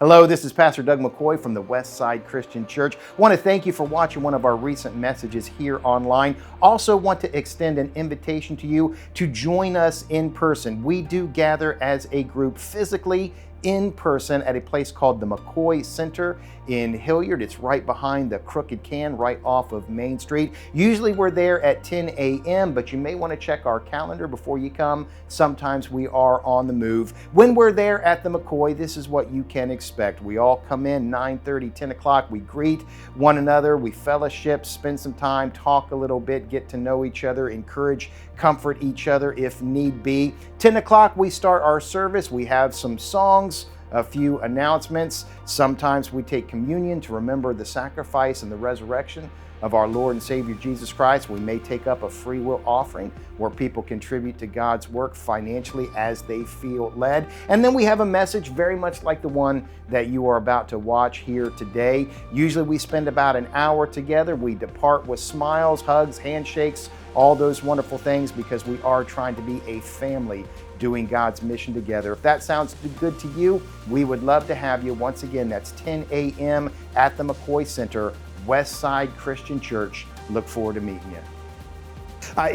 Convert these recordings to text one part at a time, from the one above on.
Hello, this is Pastor Doug McCoy from the West Side Christian Church. I want to thank you for watching one of our recent messages here online. Also want to extend an invitation to you to join us in person. We do gather as a group physically in person at a place called the McCoy Center in Hilliard. It's right behind the Crooked Can, right off of Main Street. Usually we're there at 10 a.m., but you may want to check our calendar before you come. Sometimes we are on the move. When we're there at the McCoy, this is what you can expect. We all come in 9:30, 10 o'clock. We greet one another, we fellowship, spend some time, talk a little bit, get to know each other, encourage, comfort each other if need be. 10 o'clock, we start our service. We have some songs, a few announcements. Sometimes we take communion to remember the sacrifice and the resurrection of our Lord and Savior Jesus Christ. We may take up a free will offering where people contribute to God's work financially as they feel led. And then we have a message very much like the one that you are about to watch here today. Usually we spend about an hour together. We depart with smiles, hugs, handshakes, all those wonderful things, because we are trying to be a family doing God's mission together. If that sounds good to you, we would love to have you. Once again, that's 10 a.m. at the McCoy Center, West Side Christian Church. Look forward to meeting you.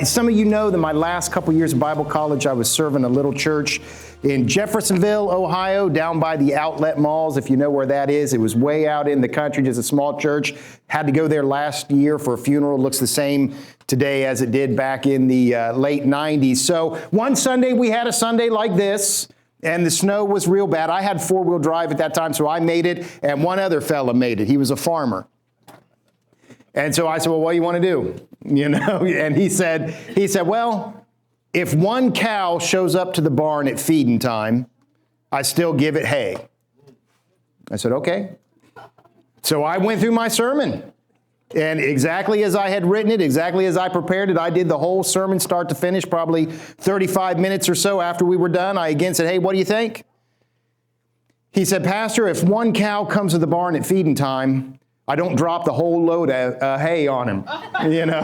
Some of you know that my last couple years of Bible college, I was serving a little church in Jeffersonville, Ohio, down by the outlet malls. If you know where that is, it was way out in the country, just a small church. Had to go there last year for a funeral. Looks the same today as it did back in the late 90s. So one Sunday, we had a Sunday like this, and the snow was real bad. I had four-wheel drive at that time, so I made it, and one other fella made it. He was a farmer. And so I said, well, what do you want to do? You know, and he said, well, if one cow shows up to the barn at feeding time, I still give it hay. I said, okay. So I went through my sermon. And exactly as I had written it, exactly as I prepared it, I did the whole sermon start to finish, probably 35 minutes or so after we were done. I again said, hey, what do you think? He said, Pastor, if one cow comes to the barn at feeding time, I don't drop the whole load of hay on him, you know.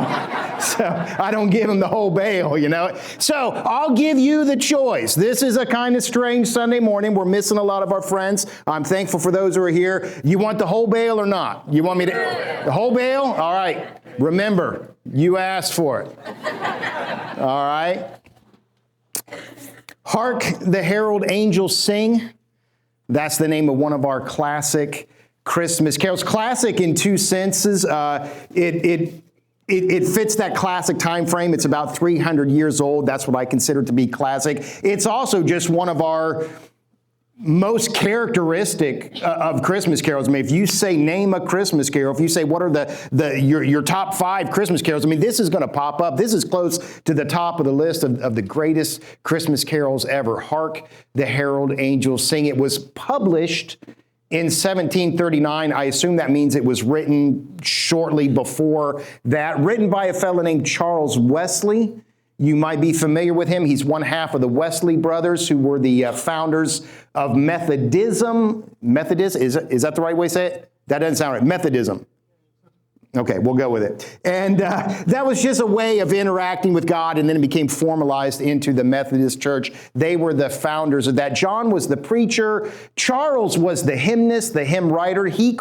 So I don't give him the whole bale, you know. So I'll give you the choice. This is a kind of strange Sunday morning. We're missing a lot of our friends. I'm thankful for those who are here. You want the whole bale or not? You want me to? The whole bale? All right. Remember, you asked for it. All right. Hark, the Herald Angels Sing. That's the name of one of our classic Christmas carols. Classic in two senses. It fits that classic time frame. It's about 300 years old. That's what I consider to be classic. It's also just one of our most characteristic of Christmas carols. I mean, if you say name a Christmas carol, if you say what are your top 5 Christmas carols, I mean, this is going to pop up. This is close to the top of the list of the greatest Christmas carols ever. Hark, the Herald Angels Sing. It was published in 1739. I assume that means it was written shortly before that. Written by a fellow named Charles Wesley. You might be familiar with him. He's one half of the Wesley brothers, who were the founders of Methodism. Methodist, is that the right way to say it? That doesn't sound right. Methodism. Okay, we'll go with it. And that was just a way of interacting with God, and then it became formalized into the Methodist Church. They were the founders of that. John was the preacher. Charles was the hymnist, the hymn writer. He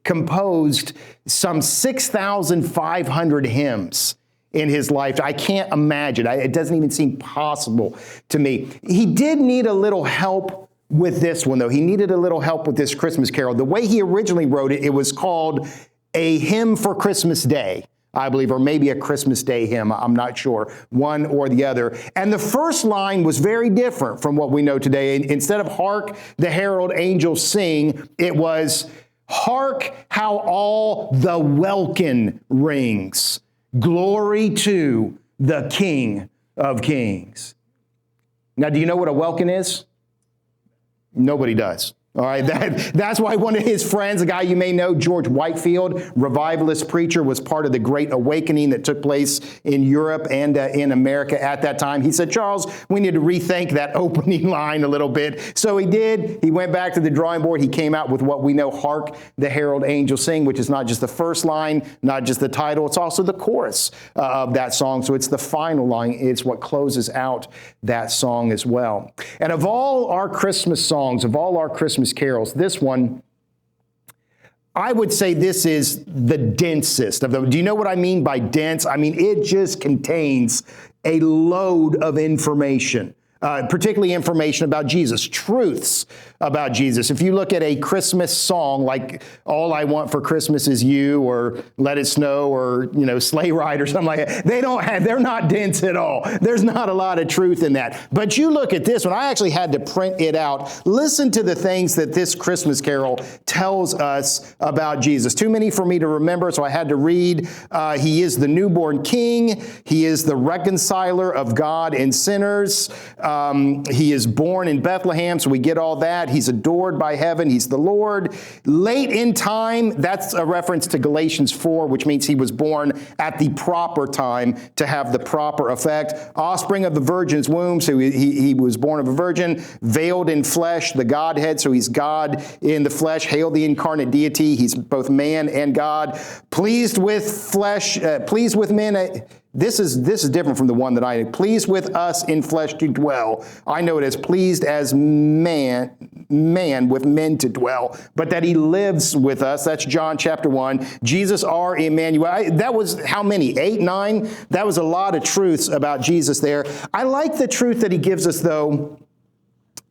composed some 6,500 hymns in his life. I can't imagine. It doesn't even seem possible to me. He did need a little help with this one, though. He needed a little help with this Christmas carol. The way he originally wrote it, it was called A Hymn for Christmas Day, I believe, or maybe a Christmas Day hymn. I'm not sure, one or the other. And the first line was very different from what we know today. Instead of Hark, the Herald Angels Sing, it was Hark, how all the welkin rings. Glory to the King of Kings. Now, do you know what a welkin is? Nobody does. All right, that's why one of his friends, a guy you may know, George Whitefield, revivalist preacher, was part of the Great Awakening that took place in Europe and in America at that time. He said, Charles, we need to rethink that opening line a little bit. So he did. He went back to the drawing board. He came out with what we know, Hark, the Herald Angels Sing, which is not just the first line, not just the title, it's also the chorus of that song. So it's the final line. It's what closes out that song as well. And of all our Christmas songs, of all our Christmas Christmas carols. This one, I would say this is the densest of them. Do you know what I mean by dense? I mean, it just contains a load of information. Particularly information about Jesus, truths about Jesus. If you look at a Christmas song like All I Want for Christmas Is You or Let It Snow or, Sleigh Ride or something like that, they're not dense at all. There's not a lot of truth in that. But you look at this one, I actually had to print it out. Listen to the things that this Christmas carol tells us about Jesus. Too many for me to remember, so I had to read. He is the newborn king. He is the reconciler of God and sinners. He is born in Bethlehem, so we get all that. He's adored by heaven. He's the Lord. Late in time, that's a reference to Galatians 4, which means he was born at the proper time to have the proper effect. Offspring of the virgin's womb, so he was born of a virgin. Veiled in flesh, the Godhead, so he's God in the flesh. Hail the incarnate deity. He's both man and God. Pleased with flesh, pleased with men. This is different from the one that I pleased with us in flesh to dwell. I know it as pleased as man with men to dwell, but that he lives with us. That's John chapter 1. Jesus our Emmanuel. That was how many? 8, 9? That was a lot of truths about Jesus there. I like the truth that he gives us, though,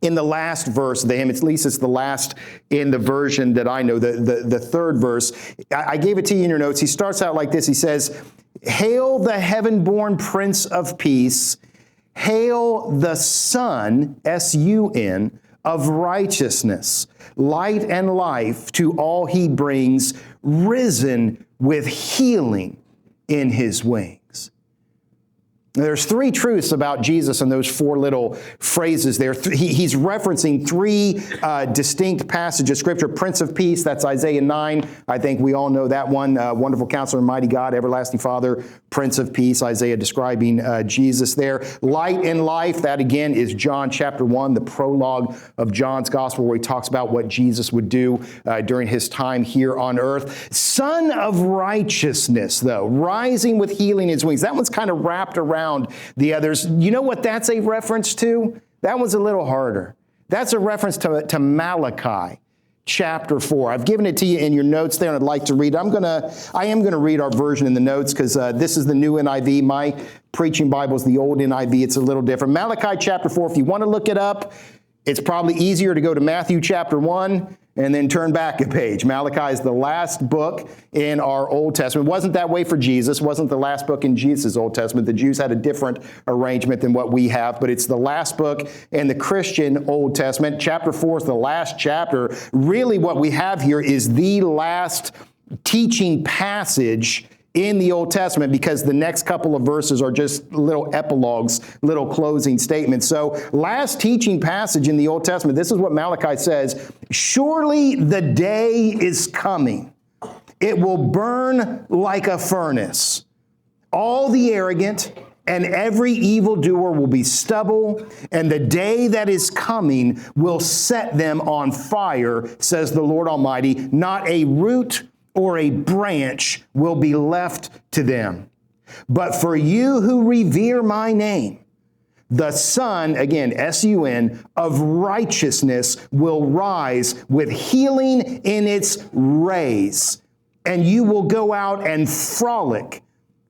in the last verse of the hymn. At least it's the last in the version that I know, the third verse. I gave it to you in your notes. He starts out like this. He says, "Hail the heaven-born Prince of Peace. Hail the Son, S-U-N, of righteousness. Light and life to all he brings, risen with healing in his wings." There's 3 truths about Jesus in those 4 little phrases there. He's referencing 3 distinct passages of Scripture. Prince of Peace, that's Isaiah 9. I think we all know that one. Wonderful Counselor, Mighty God, Everlasting Father, Prince of Peace, Isaiah describing Jesus there. Light and life, that again is John chapter 1, the prologue of John's Gospel, where he talks about what Jesus would do during his time here on earth. Son of righteousness, though, rising with healing in his wings. That one's kind of wrapped around the others. You know what that's a reference to? That one's a little harder. That's a reference to Malachi chapter 4. I've given it to you in your notes there, and I'd like to read. I am gonna read our version in the notes because this is the new NIV. My preaching Bible is the old NIV. It's a little different. Malachi chapter 4. If you want to look it up, it's probably easier to go to Matthew chapter 1 and then turn back a page. Malachi is the last book in our Old Testament. It wasn't that way for Jesus. It wasn't the last book in Jesus' Old Testament. The Jews had a different arrangement than what we have, but it's the last book in the Christian Old Testament. Chapter 4 is the last chapter. Really what we have here is the last teaching passage in the Old Testament, because the next couple of verses are just little epilogues, little closing statements. So last teaching passage in the Old Testament, this is what Malachi says: "Surely the day is coming. It will burn like a furnace. All the arrogant and every evildoer will be stubble, and the day that is coming will set them on fire, says the Lord Almighty. Not a root or a branch will be left to them. But for you who revere my name, the Son," again, S-U-N, "of righteousness will rise with healing in its rays, and you will go out and frolic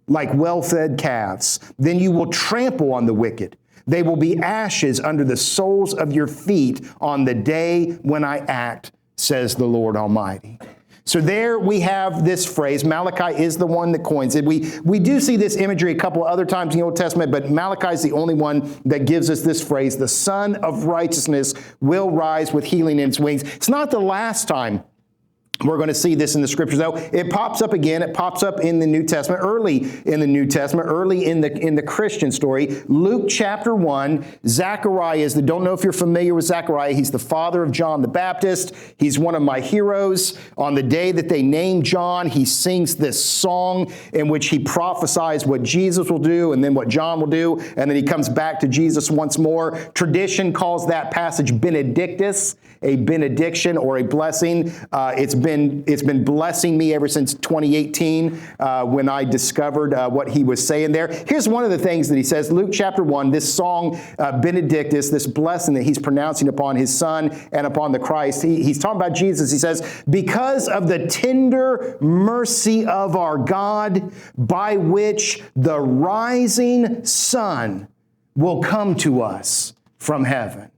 like well-fed calves. Then you will trample on the wicked. They will be ashes under the soles of your feet on the day when I act, says the Lord Almighty." So there we have this phrase. Malachi is the one that coins it. We do see this imagery a couple of other times in the Old Testament, but Malachi is the only one that gives us this phrase: "The Son of righteousness will rise with healing in its wings." It's not the last time we're going to see this in the Scriptures, though. It pops up again. It pops up in the New Testament, early in the New Testament, early in the Christian story. Luke chapter 1, Zechariah don't know if you're familiar with Zechariah. He's the father of John the Baptist. He's one of my heroes. On the day that they name John, he sings this song in which he prophesies what Jesus will do and then what John will do, and then he comes back to Jesus once more. Tradition calls that passage Benedictus. a benediction or a blessing. It's been blessing me ever since 2018 when I discovered what he was saying there. Here's one of the things that he says, Luke chapter 1, this song, Benedictus, this blessing that he's pronouncing upon his son and upon the Christ. He's talking about Jesus. He says, because of the tender mercy of our God, by which the rising sun will come to us from heaven.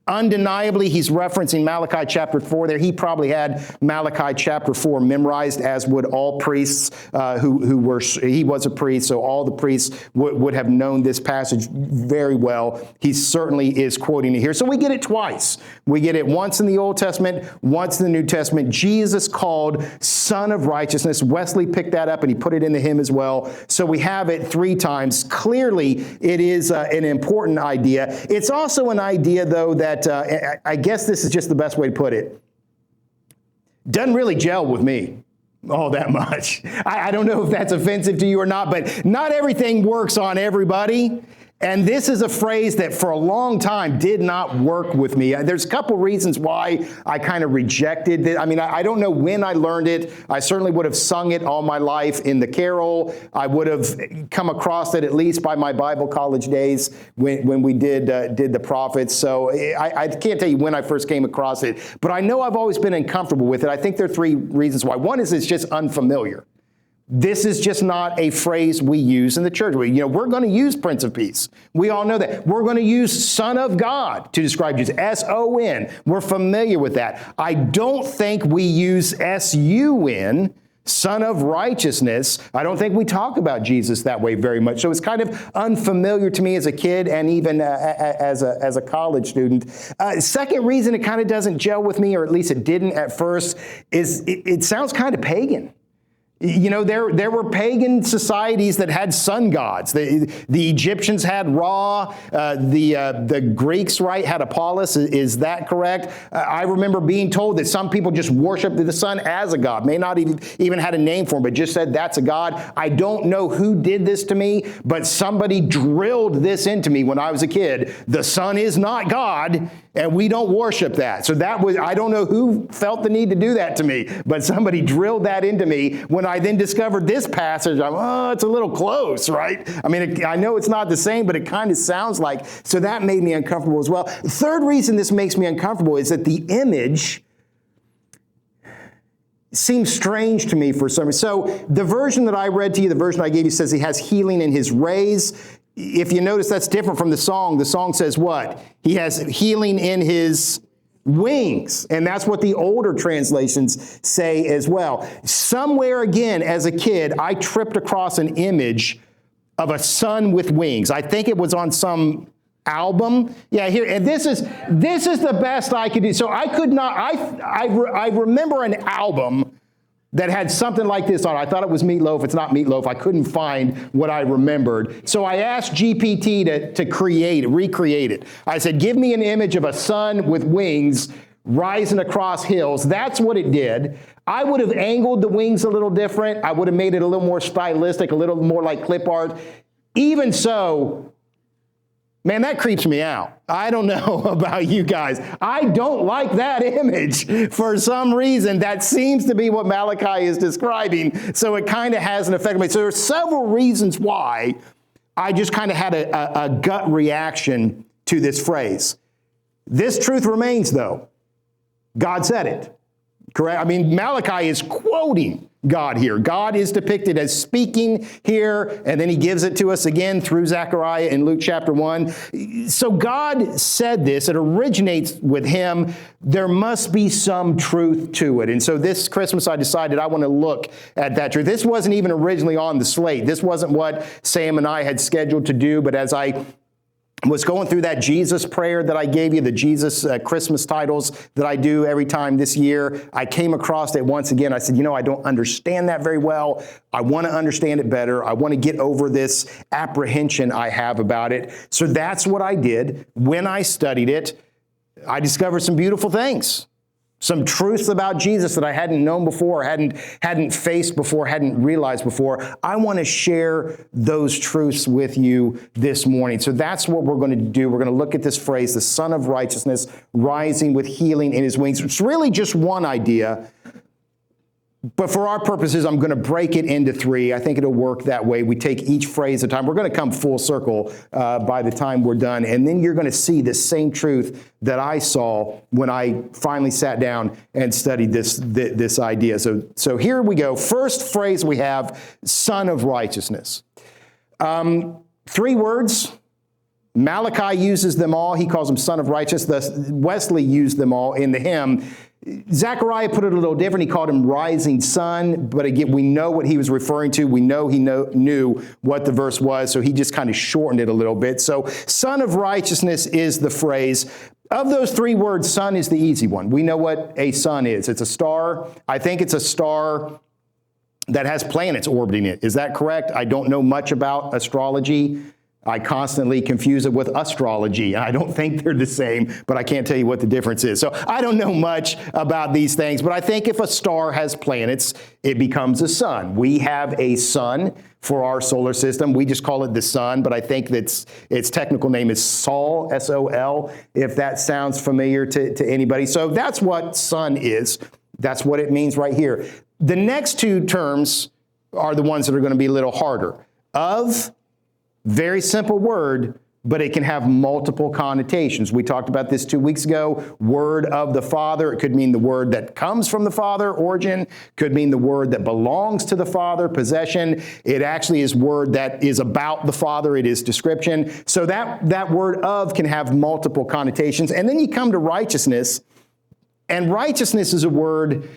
Undeniably, he's referencing Malachi chapter 4 there. He probably had Malachi chapter 4 memorized, as would all priests he was a priest, so all the priests would have known this passage very well. He certainly is quoting it here. So we get it twice. We get it once in the Old Testament, once in the New Testament. Jesus called Son of Righteousness. Wesley picked that up and he put it in the hymn as well. So we have it 3 times. Clearly, it is an important idea. It's also an idea, though, that I guess this is just the best way to put it. Doesn't really gel with me all that much. I don't know if that's offensive to you or not, but not everything works on everybody. And this is a phrase that for a long time did not work with me. There's a couple reasons why I kind of rejected it. I mean, I don't know when I learned it. I certainly would have sung it all my life in the carol. I would have come across it at least by my Bible college days when we did the prophets. So I can't tell you when I first came across it, but I know I've always been uncomfortable with it. I think there are 3 reasons why. One is it's just unfamiliar. This is just not a phrase we use in the church. We're going to use Prince of Peace. We all know that. We're going to use Son of God to describe Jesus. S-O-N. We're familiar with that. I don't think we use S-U-N, Son of Righteousness. I don't think we talk about Jesus that way very much. So it's kind of unfamiliar to me as a kid and even as a college student. Second reason it kind of doesn't gel with me, or at least it didn't at first, is it sounds kind of pagan. There were pagan societies that had sun gods. The Egyptians had Ra. The Greeks, right, had Apollos. Is that correct? I remember being told that some people just worshiped the sun as a god. May not even had a name for him, but just said that's a god. I don't know who did this to me, but somebody drilled this into me when I was a kid. The sun is not God, and we don't worship that. So I don't know who felt the need to do that to me, but somebody drilled that into me. When I then discovered this passage, it's a little close, right? I mean, I know it's not the same, but it kind of sounds like, so that made me uncomfortable as well. The third reason this makes me uncomfortable is that the image seems strange to me for some reason. So the version that I read to you, the version I gave you, says he has healing in his rays. If you notice, that's different from the song. The song says what? He has healing in his wings. And that's what the older translations say as well. Somewhere again, as a kid, I tripped across an image of a son with wings. I think it was on some album. Yeah, here, and this is the best I could do. So I could not, I remember an album that had something like this on it. I thought it was Meatloaf. It's not Meatloaf. I couldn't find what I remembered. So I asked GPT to recreate it. I said, give me an image of a sun with wings rising across hills. That's what it did. I would have angled the wings a little different. I would have made it a little more stylistic, a little more like clip art. Even so, man, that creeps me out. I don't know about you guys. I don't like that image for some reason. That seems to be what Malachi is describing. So it kind of has an effect on me. So there are several reasons why I just kind of had a gut reaction to this phrase. This truth remains, though. God said it. Correct? I mean, Malachi is quoting God here. God is depicted as speaking here, and then he gives it to us again through Zechariah in Luke chapter 1. So God said this. It originates with him. There must be some truth to it. And so this Christmas, I decided I want to look at that truth. This wasn't even originally on the slate. This wasn't what Sam and I had scheduled to do, but as I was going through that Jesus prayer that I gave you, the Jesus Christmas titles that I do every time this year, I came across it once again. I said, I don't understand that very well. I want to understand it better. I want to get over this apprehension I have about it. So that's what I did. When I studied it, I discovered some beautiful things. some truths about Jesus that I hadn't known before, hadn't faced before, hadn't realized before. I want to share those truths with you this morning. So that's what we're going to do. We're going to look at this phrase, the Son of Righteousness, rising with healing in his wings. It's really just one idea. But for our purposes, I'm going to break it into three. I think it'll work that way. We take each phrase at a time. We're going to come full circle by the time we're done. And then you're going to see the same truth that I saw when I finally sat down and studied this idea. So here we go. First phrase we have, Son of Righteousness. 3 words. Malachi uses them all. He calls them Son of Righteousness. Wesley used them all in the hymn. Zechariah put it a little different. He called him Rising Sun, but again, we know what he was referring to. We know he knew what the verse was, so he just kind of shortened it a little bit. So Son of Righteousness is the phrase. Of those 3 words, sun is the easy one. We know what a sun is. It's a star. I think it's a star that has planets orbiting it. Is that correct? I don't know much about astrology. I constantly confuse it with astrology. I don't think they're the same, but I can't tell you what the difference is. So I don't know much about these things, but I think if a star has planets, it becomes a sun. We have a sun for our solar system. We just call it the sun, but I think its technical name is Sol, S-O-L, if that sounds familiar to anybody. So that's what sun is. That's what it means right here. The next 2 terms are the ones that are going to be a little harder. Of, very simple word, but it can have multiple connotations. We talked about this 2 weeks ago. Word of the Father. It could mean the word that comes from the Father, origin. Could mean the word that belongs to the Father, possession. It actually is word that is about the Father. It is description. So that word of can have multiple connotations. And then you come to righteousness. And righteousness is a word,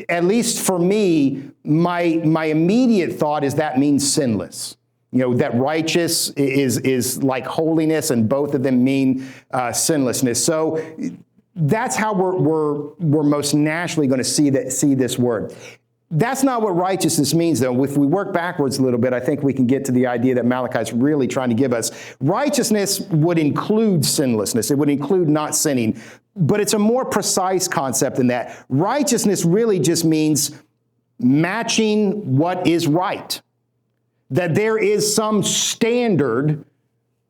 at least for me, my immediate thought is that means sinless. You know, that righteous is like holiness, and both of them mean sinlessness. So that's how we're most naturally going to see this word. That's not what righteousness means, though. If we work backwards a little bit, I think we can get to the idea that Malachi is really trying to give us. Righteousness would include sinlessness. It would include not sinning. But it's a more precise concept than that. Righteousness really just means matching what is right. That there is some standard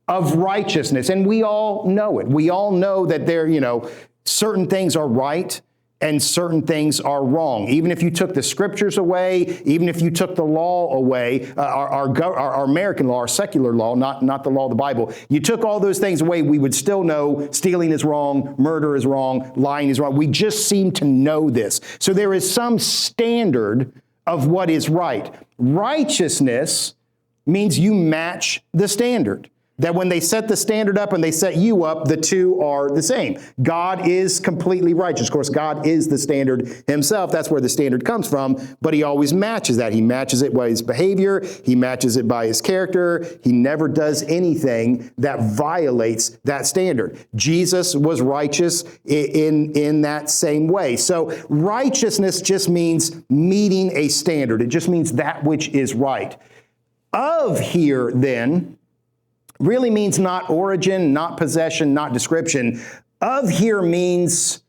of righteousness, and we all know it. We all know that certain things are right and certain things are wrong. Even if you took the scriptures away, even if you took the law away, our American law, our secular law, not the law of the Bible, you took all those things away, we would still know stealing is wrong, murder is wrong, lying is wrong. We just seem to know this. So there is some standard of what is right. Righteousness means you match the standard. That when they set the standard up and they set you up, the two are the same. God is completely righteous. Of course, God is the standard himself. That's where the standard comes from, but he always matches that. He matches it by his behavior. He matches it by his character. He never does anything that violates that standard. Jesus was righteous in that same way. So righteousness just means meeting a standard. It just means that which is right. Of here, then, really means not origin, not possession, not description. Of here means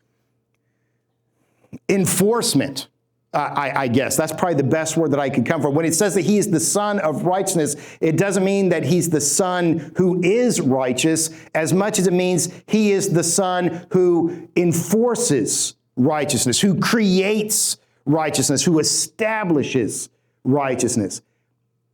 enforcement, I guess. That's probably the best word that I could come from. When it says that he is the Son of Righteousness, it doesn't mean that he's the Son who is righteous, as much as it means he is the Son who enforces righteousness, who creates righteousness, who establishes righteousness.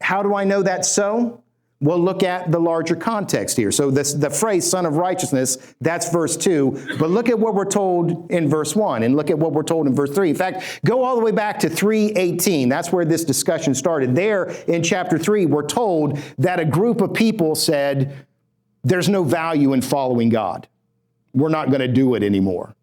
How do I know that's so? Well, look at the larger context here. So the phrase Son of Righteousness, that's verse 2. But look at what we're told in verse 1 and look at what we're told in verse 3. In fact, go all the way back to 3:18. That's where this discussion started. There in chapter 3, we're told that a group of people said, there's no value in following God. We're not going to do it anymore.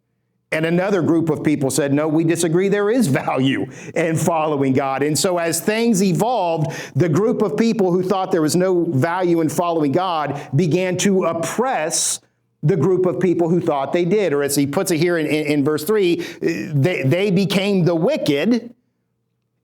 And another group of people said, no, we disagree. There is value in following God. And so as things evolved, the group of people who thought there was no value in following God began to oppress the group of people who thought they did. Or as he puts it here in verse 3, they became the wicked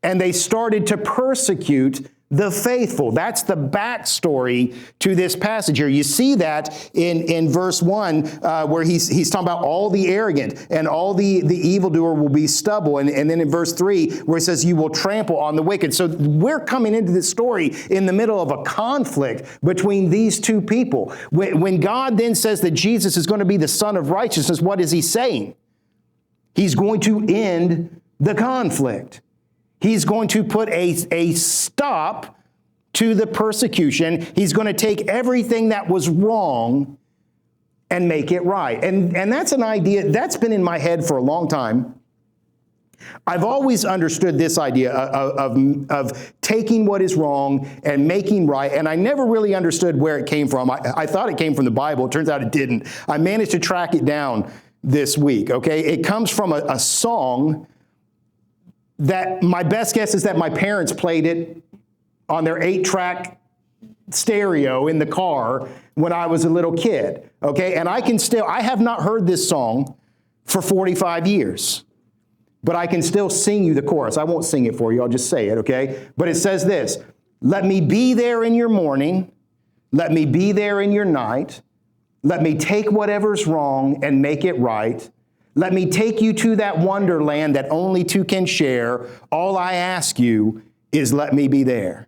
and they started to persecute the faithful. That's the backstory to this passage here. You see that in verse 1 where he's talking about all the arrogant and all the evildoer will be stubble. And then in verse 3 where it says you will trample on the wicked. So we're coming into this story in the middle of a conflict between these two people. When God then says that Jesus is going to be the Son of Righteousness, what is he saying? He's going to end the conflict. He's going to put a stop to the persecution. He's going to take everything that was wrong and make it right. And that's an idea that's been in my head for a long time. I've always understood this idea of taking what is wrong and making right, and I never really understood where it came from. I thought it came from the Bible. It turns out it didn't. I managed to track it down this week, okay? It comes from a song that my best guess is that my parents played it on their 8-track stereo in the car when I was a little kid, okay? And I have not heard this song for 45 years, but I can still sing you the chorus. I won't sing it for you, I'll just say it, okay? But it says this, let me be there in your morning, let me be there in your night, let me take whatever's wrong and make it right. Let me take you to that wonderland that only two can share. All I ask you is let me be there.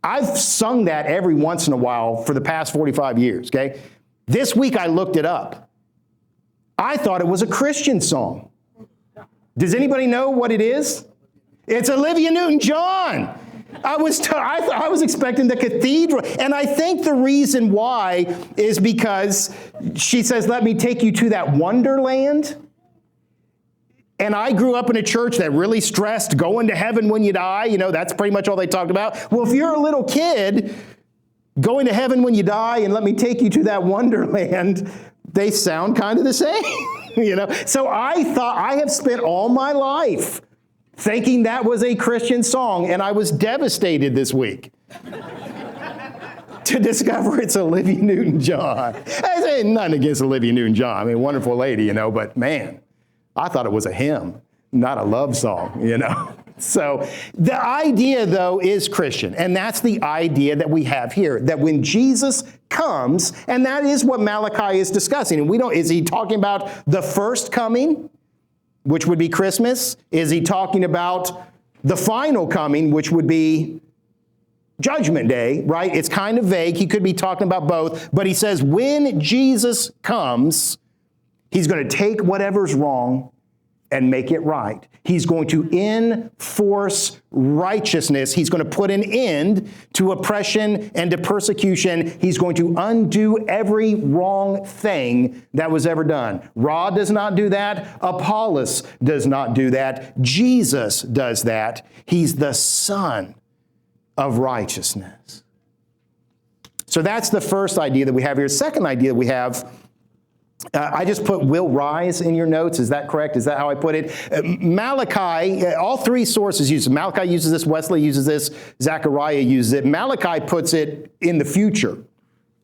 I've sung that every once in a while for the past 45 years, okay? This week I looked it up. I thought it was a Christian song. Does anybody know what it is? It's Olivia Newton-John. I was expecting the cathedral. And I think the reason why is because she says, let me take you to that wonderland. And I grew up in a church that really stressed going to heaven when you die. You know, that's pretty much all they talked about. Well, if you're a little kid, going to heaven when you die and let me take you to that wonderland, they sound kind of the same. You know, so I thought I have spent all my life thinking that was a Christian song, and I was devastated this week to discover it's Olivia Newton-John. I say nothing against Olivia Newton-John. I mean, wonderful lady, you know, but man, I thought it was a hymn, not a love song, you know. So the idea, though, is Christian, and that's the idea that we have here, that when Jesus comes, and that is what Malachi is discussing, and is he talking about the first coming, which would be Christmas? Is he talking about the final coming, which would be Judgment Day, right? It's kind of vague. He could be talking about both, but he says when Jesus comes, he's going to take whatever's wrong and make it right. He's going to enforce righteousness. He's going to put an end to oppression and to persecution. He's going to undo every wrong thing that was ever done. Ra does not do that. Apollos does not do that. Jesus does that. He's the Son of righteousness. So that's the first idea that we have here. Second idea we have, I just put will rise in your notes. Is that correct? Is that how I put it? Malachi, all three sources use it. Malachi uses this, Wesley uses this, Zechariah uses it. Malachi puts it in the future.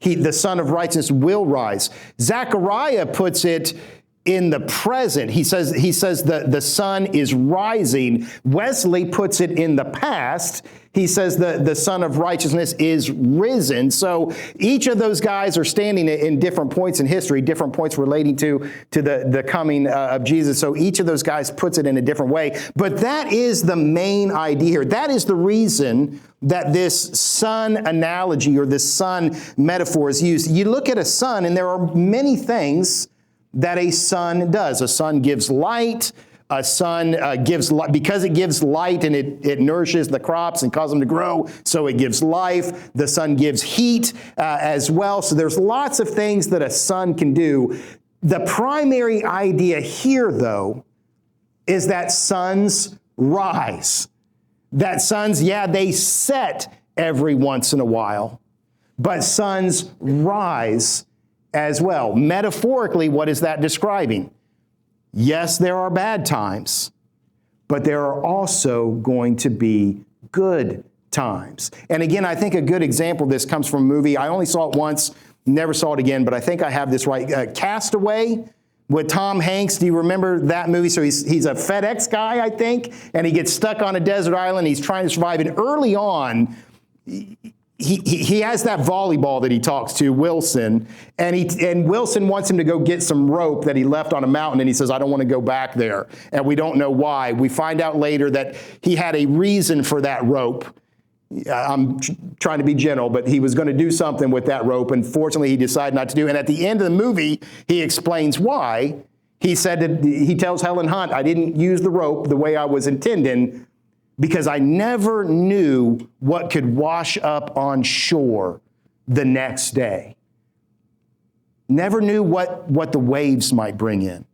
The Son of Righteousness will rise. Zechariah puts it in the present. He says the sun is rising. Wesley puts it in the past. He says the Son of Righteousness is risen. So each of those guys are standing in different points in history, different points relating to the coming of Jesus. So each of those guys puts it in a different way. But that is the main idea here. That is the reason that this sun analogy or this sun metaphor is used. You look at a sun, and there are many things that a sun does. A sun gives light. A sun gives light because it gives light and it nourishes the crops and causes them to grow. So it gives life. The sun gives heat as well. So there's lots of things that a sun can do. The primary idea here, though, is that suns rise. That suns, they set every once in a while, but suns rise as well. Metaphorically, what is that describing? Yes, there are bad times, but there are also going to be good times. And again, I think a good example of this comes from a movie. I only saw it once, never saw it again, but I think I have this right. Castaway with Tom Hanks. Do you remember that movie? So he's a FedEx guy, I think, and he gets stuck on a desert island. He's trying to survive. And early on, he has that volleyball that he talks to Wilson, and Wilson wants him to go get some rope that he left on a mountain, and he says, I don't want to go back there. And we don't know why. We find out later that he had a reason for that rope. I'm trying to be gentle, but he was going to do something with that rope, and fortunately he decided not to do. And at the end of the movie, he explains why. He said that he tells Helen Hunt, I didn't use the rope the way I was intending, because I never knew what could wash up on shore the next day. Never knew what the waves might bring in.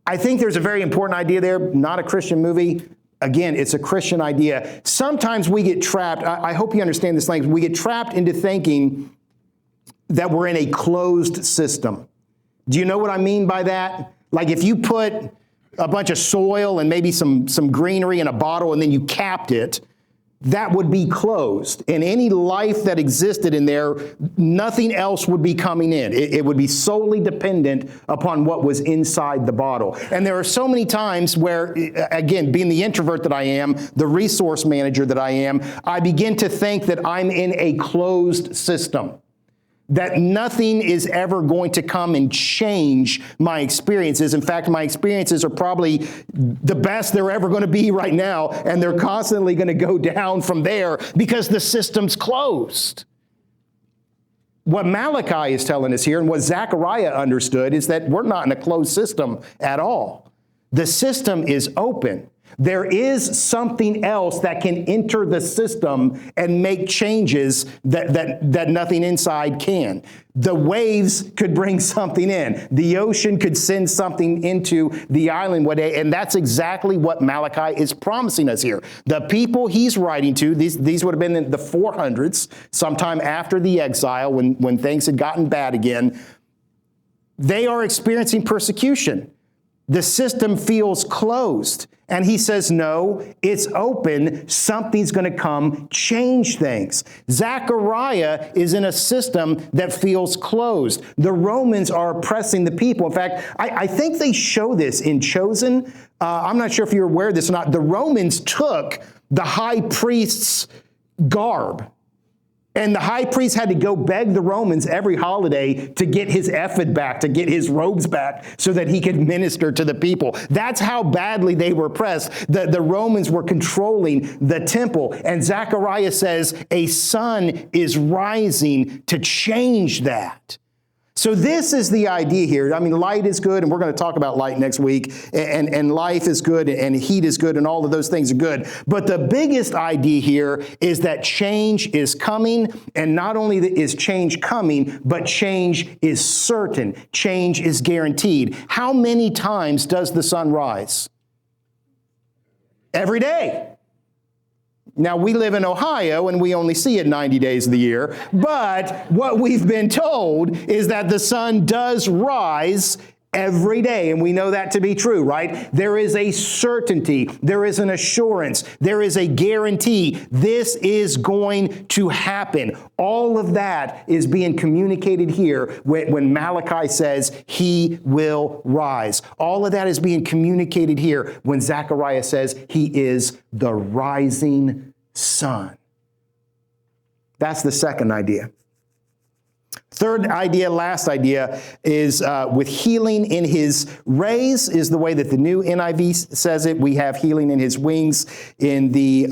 I think there's a very important idea there, not a Christian movie. Again, it's a Christian idea. Sometimes we get trapped, I hope you understand this language, we get trapped into thinking that we're in a closed system. Do you know what I mean by that? Like if you put a bunch of soil and maybe some greenery in a bottle and then you capped it, that would be closed. And any life that existed in there, nothing else would be coming in. It would be solely dependent upon what was inside the bottle. And there are so many times where, again, being the introvert that I am, the resource manager that I am, I begin to think that I'm in a closed system, that nothing is ever going to come and change my experiences. In fact, my experiences are probably the best they're ever going to be right now, and they're constantly going to go down from there because the system's closed. What Malachi is telling us here, and what Zechariah understood, is that we're not in a closed system at all. The system is open. There is something else that can enter the system and make changes that nothing inside can. The waves could bring something in. The ocean could send something into the island one day, and that's exactly what Malachi is promising us here. The people he's writing to, these would have been in the 400s, sometime after the exile, when things had gotten bad again. They are experiencing persecution. The system feels closed. And he says, no, it's open. Something's going to come change things. Zechariah is in a system that feels closed. The Romans are oppressing the people. In fact, I think they show this in Chosen. I'm not sure if you're aware of this or not. The Romans took the high priest's garb. And the high priest had to go beg the Romans every holiday to get his ephod back, to get his robes back, so that he could minister to the people. That's how badly they were oppressed. The Romans were controlling the temple. And Zechariah says a sun is rising to change that. So this is the idea here. I mean, light is good, and we're going to talk about light next week, and life is good, and heat is good, and all of those things are good. But the biggest idea here is that change is coming, and not only is change coming, but change is certain. Change is guaranteed. How many times does the sun rise? Every day. Now, we live in Ohio, and we only see it 90 days of the year, but what we've been told is that the sun does rise every day, and we know that to be true, right? There is a certainty, there is an assurance, there is a guarantee. This is going to happen. All of that is being communicated here when Malachi says he will rise. All of that is being communicated here when Zechariah says he is the rising sun. That's the second idea. Third idea, last idea, is with healing in his rays, is the way that the new NIV says it. We have healing in his wings in the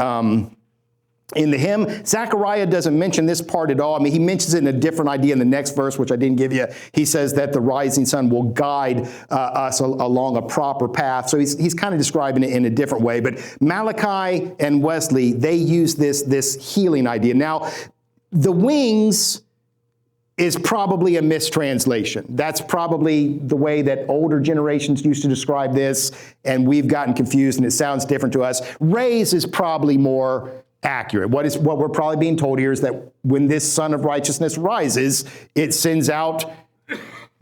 hymn. Zechariah doesn't mention this part at all. I mean, he mentions it in a different idea in the next verse, which I didn't give you. He says that the rising sun will guide us along a proper path. So he's kind of describing it in a different way. But Malachi and Wesley, they use this healing idea. Now, the wings is probably a mistranslation. That's probably the way that older generations used to describe this, and we've gotten confused, and it sounds different to us. Rays is probably more accurate. What we're probably being told here is that when this sun of righteousness rises, it sends out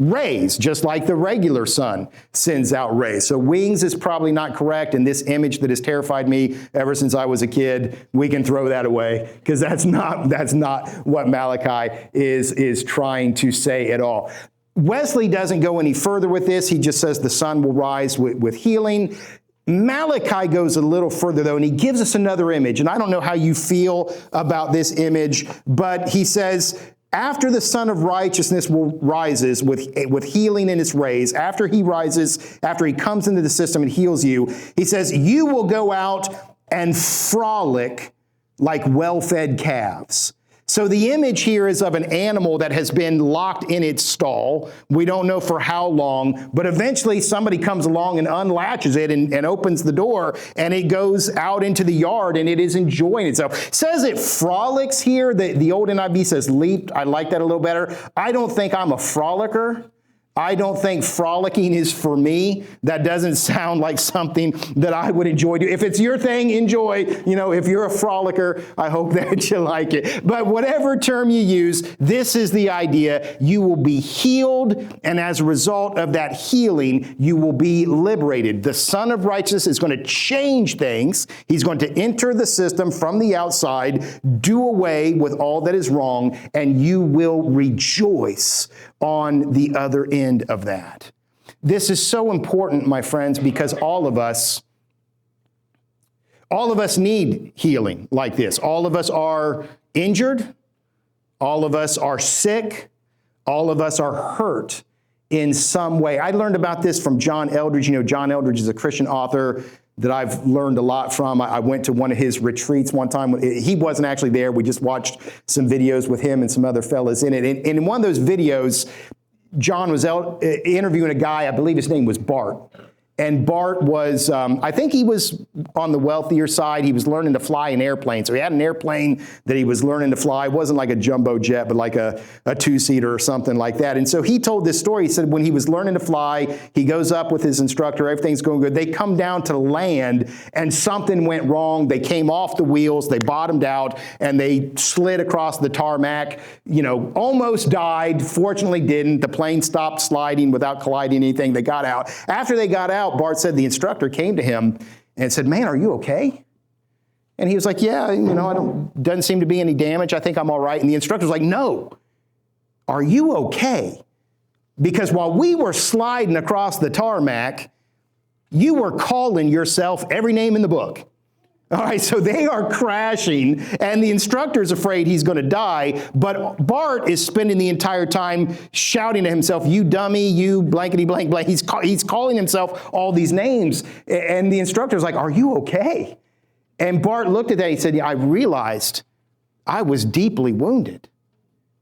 rays, just like the regular sun sends out rays. So wings is probably not correct, and this image that has terrified me ever since I was a kid, we can throw that away, because that's not what Malachi is trying to say at all. Wesley doesn't go any further with this. He just says the sun will rise with healing. Malachi goes a little further, though, and he gives us another image. And I don't know how you feel about this image, but he says, after the Son of Righteousness rises with healing in its rays, after he rises, after he comes into the system and heals you, he says, you will go out and frolic like well-fed calves. So the image here is of an animal that has been locked in its stall. We don't know for how long, but eventually somebody comes along and unlatches it and opens the door, and it goes out into the yard and it is enjoying itself. It says it frolics here. The old NIV says leaped. I like that a little better. I don't think I'm a frolicker. I don't think frolicking is for me. That doesn't sound like something that I would enjoy doing. If it's your thing, enjoy. If you're a frolicker, I hope that you like it. But whatever term you use, this is the idea. You will be healed, and as a result of that healing, you will be liberated. The Son of Righteousness is going to change things. He's going to enter the system from the outside, do away with all that is wrong, and you will rejoice on the other end of that. This is so important, my friends, because all of us need healing like this. All of us are injured. All of us are sick. All of us are hurt in some way. I learned about this from John Eldredge. John Eldredge is a Christian author that I've learned a lot from. I went to one of his retreats one time. He wasn't actually there. We just watched some videos with him and some other fellas in it. And in one of those videos, John was interviewing a guy, I believe his name was Bart. And Bart was, I think he was on the wealthier side. He was learning to fly an airplane. So he had an airplane that he was learning to fly. It wasn't like a jumbo jet, but like a two-seater or something like that. And so he told this story. He said when he was learning to fly, he goes up with his instructor. Everything's going good. They come down to land, and something went wrong. They came off the wheels. They bottomed out, and they slid across the tarmac. Almost died. Fortunately didn't. The plane stopped sliding without colliding anything. They got out. After they got out, Bart said the instructor came to him and said, "Man, are you okay?" And he was like, "Yeah, doesn't seem to be any damage. I think I'm all right." And the instructor was like, "No, are you okay? Because while we were sliding across the tarmac, you were calling yourself every name in the book." All right, so they are crashing, and the instructor's afraid he's going to die, but Bart is spending the entire time shouting to himself, "You dummy, you blankety blank blank." He's calling himself all these names, and the instructor's like, "Are you okay?" And Bart looked at that, he said, "Yeah, I realized I was deeply wounded."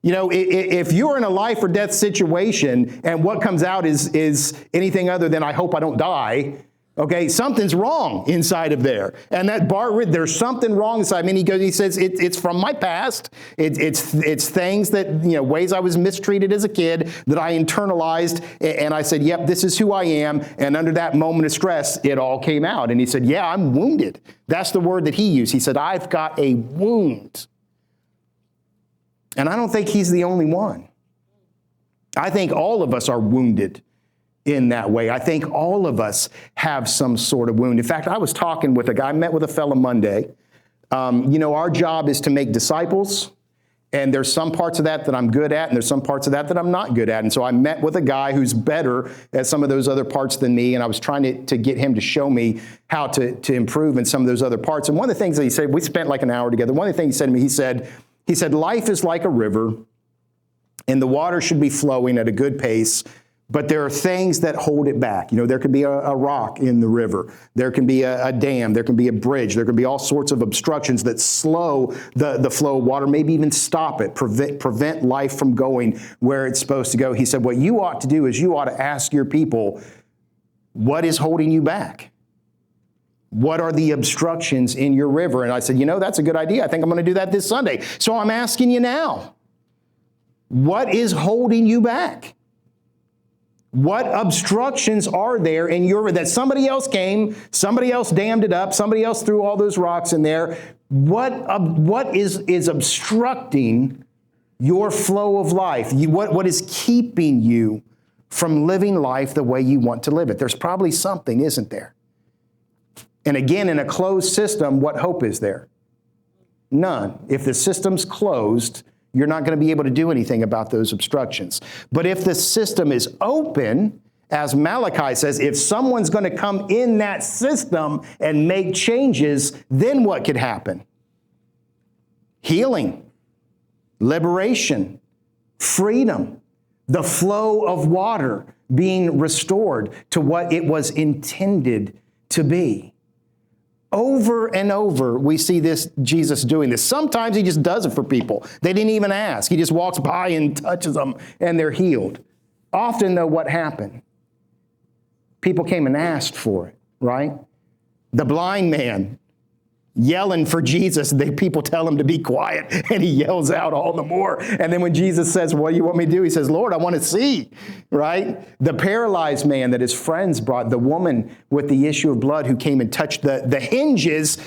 If you're in a life or death situation, and what comes out is anything other than, "I hope I don't die," okay, something's wrong inside of there. And that Bart, there's something wrong inside. I mean, he says, it's from my past. It's things that, ways I was mistreated as a kid that I internalized. And I said, "Yep, this is who I am." And under that moment of stress, it all came out. And he said, "Yeah, I'm wounded." That's the word that he used. He said, "I've got a wound." And I don't think he's the only one. I think all of us are wounded in that way. I think all of us have some sort of wound. In fact, I was talking with a guy, I met with a fellow Monday. Our job is to make disciples, and there's some parts of that I'm good at, and there's some parts of that I'm not good at. And so I met with a guy who's better at some of those other parts than me, and I was trying to get him to show me how to improve in some of those other parts. And one of the things that he said, we spent like an hour together, one of the things he said to me, he said, "Life is like a river, and the water should be flowing at a good pace, but there are things that hold it back." There could be a rock in the river. There can be a dam. There can be a bridge. There can be all sorts of obstructions that slow the flow of water, maybe even stop it, prevent life from going where it's supposed to go. He said, what you ought to do is you ought to ask your people, what is holding you back? What are the obstructions in your river? And I said, that's a good idea. I think I'm going to do that this Sunday. So I'm asking you now, what is holding you back? What obstructions are there in your, that somebody else came, somebody else dammed it up, somebody else threw all those rocks in there? What is obstructing your flow of life? What is keeping you from living life the way you want to live it? There's probably something, isn't there? And again, in a closed system, what hope is there? None. If the system's closed, you're not going to be able to do anything about those obstructions. But if the system is open As Malachi says, if someone's going to come in that system and make changes, then what could happen? Healing, liberation, freedom, the flow of water being restored to what it was intended to be. Over and over, we see this Jesus doing this. Sometimes he just does it for people. They didn't even ask. He just walks by and touches them and they're healed. Often, though, what happened? People came and asked for it, right? The blind man yelling for Jesus, people tell him to be quiet, and he yells out all the more. And then when Jesus says, what do you want me to do? He says, Lord, I want to see, right? The paralyzed man that his friends brought, the woman with the issue of blood who came and touched fringes.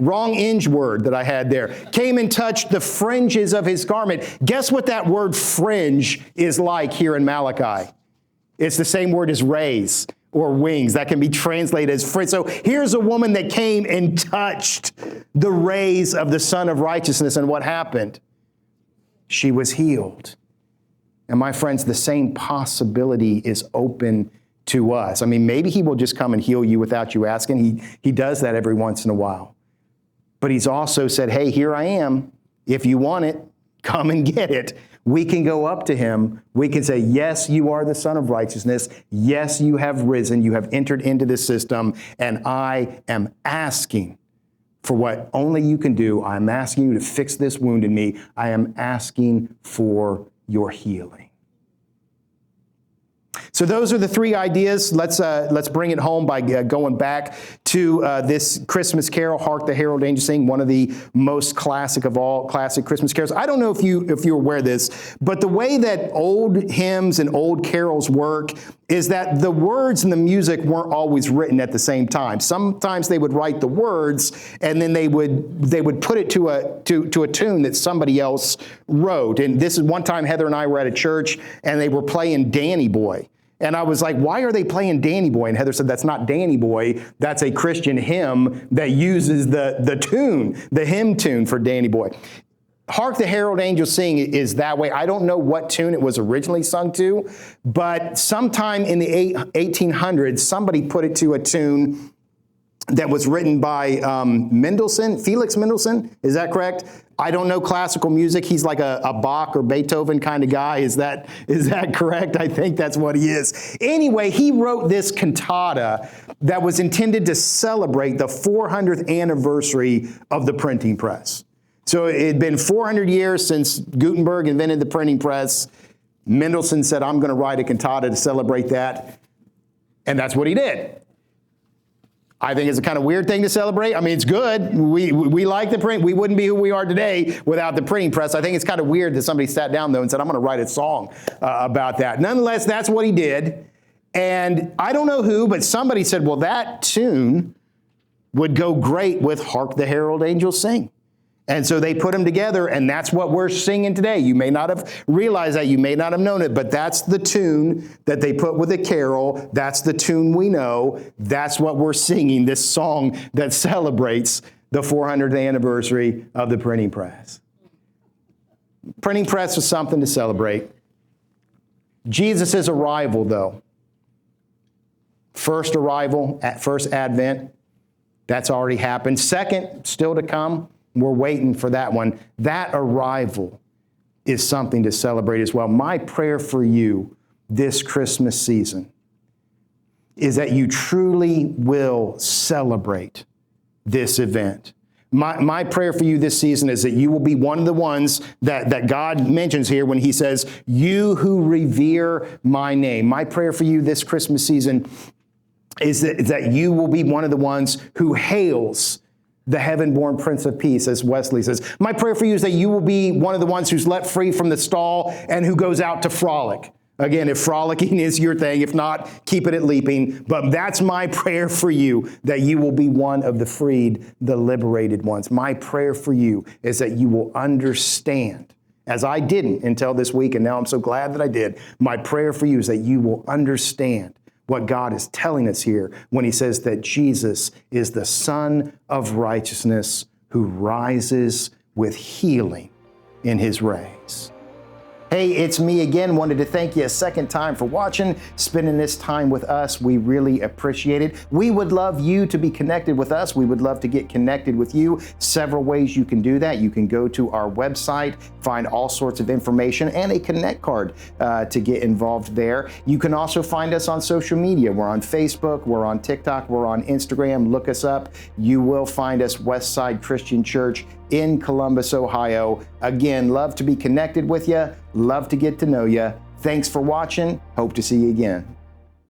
Wrong inge word that I had there. Came and touched the fringes of his garment. Guess what that word fringe is like here in Malachi? It's the same word as rays or wings. That can be translated as fringe. So here's a woman that came and touched the rays of the Son of Righteousness. And what happened? She was healed. And my friends, the same possibility is open to us. I mean, maybe he will just come and heal you without you asking. He does that every once in a while. But he's also said, hey, here I am. If you want it, come and get it. We can go up to him. We can say, yes, you are the Son of Righteousness. Yes, you have risen. You have entered into this system. And I am asking for what only you can do. I'm asking you to fix this wound in me. I am asking for your healing. So those are the three ideas. Let's bring it home by going back to this Christmas carol, Hark, the Herald Angels Sing, one of the most classic of all classic Christmas carols. I don't know if you're aware of this, but the way that old hymns and old carols work is that the words and the music weren't always written at the same time. Sometimes they would write the words and then they would put it to a tune that somebody else wrote. And this is one time Heather and I were at a church and they were playing Danny Boy. And I was like, why are they playing Danny Boy? And Heather said, that's not Danny Boy. That's a Christian hymn that uses the tune, the hymn tune for Danny Boy. Hark, the Herald Angels Sing is that way. I don't know what tune it was originally sung to, but sometime in the 1800s, somebody put it to a tune that was written by Felix Mendelssohn. Is that correct? I don't know classical music. He's like a Bach or Beethoven kind of guy. Is that correct? I think that's what he is. Anyway, he wrote this cantata that was intended to celebrate the 400th anniversary of the printing press. So it had been 400 years since Gutenberg invented the printing press. Mendelssohn said, I'm going to write a cantata to celebrate that. And that's what he did. I think it's a kind of weird thing to celebrate. I mean, it's good. We like the print. We wouldn't be who we are today without the printing press. I think it's kind of weird that somebody sat down, though, and said, I'm going to write a song about that. Nonetheless, that's what he did. And I don't know who, but somebody said, well, that tune would go great with Hark, the Herald Angels Sing. And so they put them together, and that's what we're singing today. You may not have realized that. You may not have known it, but that's the tune that they put with the carol. That's the tune we know. That's what we're singing, this song that celebrates the 400th anniversary of the printing press. Printing press was something to celebrate. Jesus' arrival, though. First arrival, first advent, that's already happened. Second, still to come. We're waiting for that one. That arrival is something to celebrate as well. My prayer for you this Christmas season is that you truly will celebrate this event. My prayer for you this season is that you will be one of the ones that God mentions here when he says, you who revere my name. My prayer for you this Christmas season is that you will be one of the ones who hails the heaven-born Prince of Peace, as Wesley says. My prayer for you is that you will be one of the ones who's let free from the stall and who goes out to frolic. Again, if frolicking is your thing, if not, keep it at leaping. But that's my prayer for you, that you will be one of the freed, the liberated ones. My prayer for you is that you will understand, as I didn't until this week, and now I'm so glad that I did. My prayer for you is that you will understand what God is telling us here when he says that Jesus is the Son of Righteousness who rises with healing in his rays. Hey, it's me again. Wanted to thank you a second time for watching, spending this time with us. We really appreciate it. We would love you to be connected with us. We would love to get connected with you. Several ways you can do that. You can go to our website, find all sorts of information and a Connect card to get involved there. You can also find us on social media. We're on Facebook, we're on TikTok, we're on Instagram. Look us up. You will find us, Westside Christian Church in Columbus, Ohio. Again, love to be connected with you. Love to get to know you. Thanks for watching. Hope to see you again.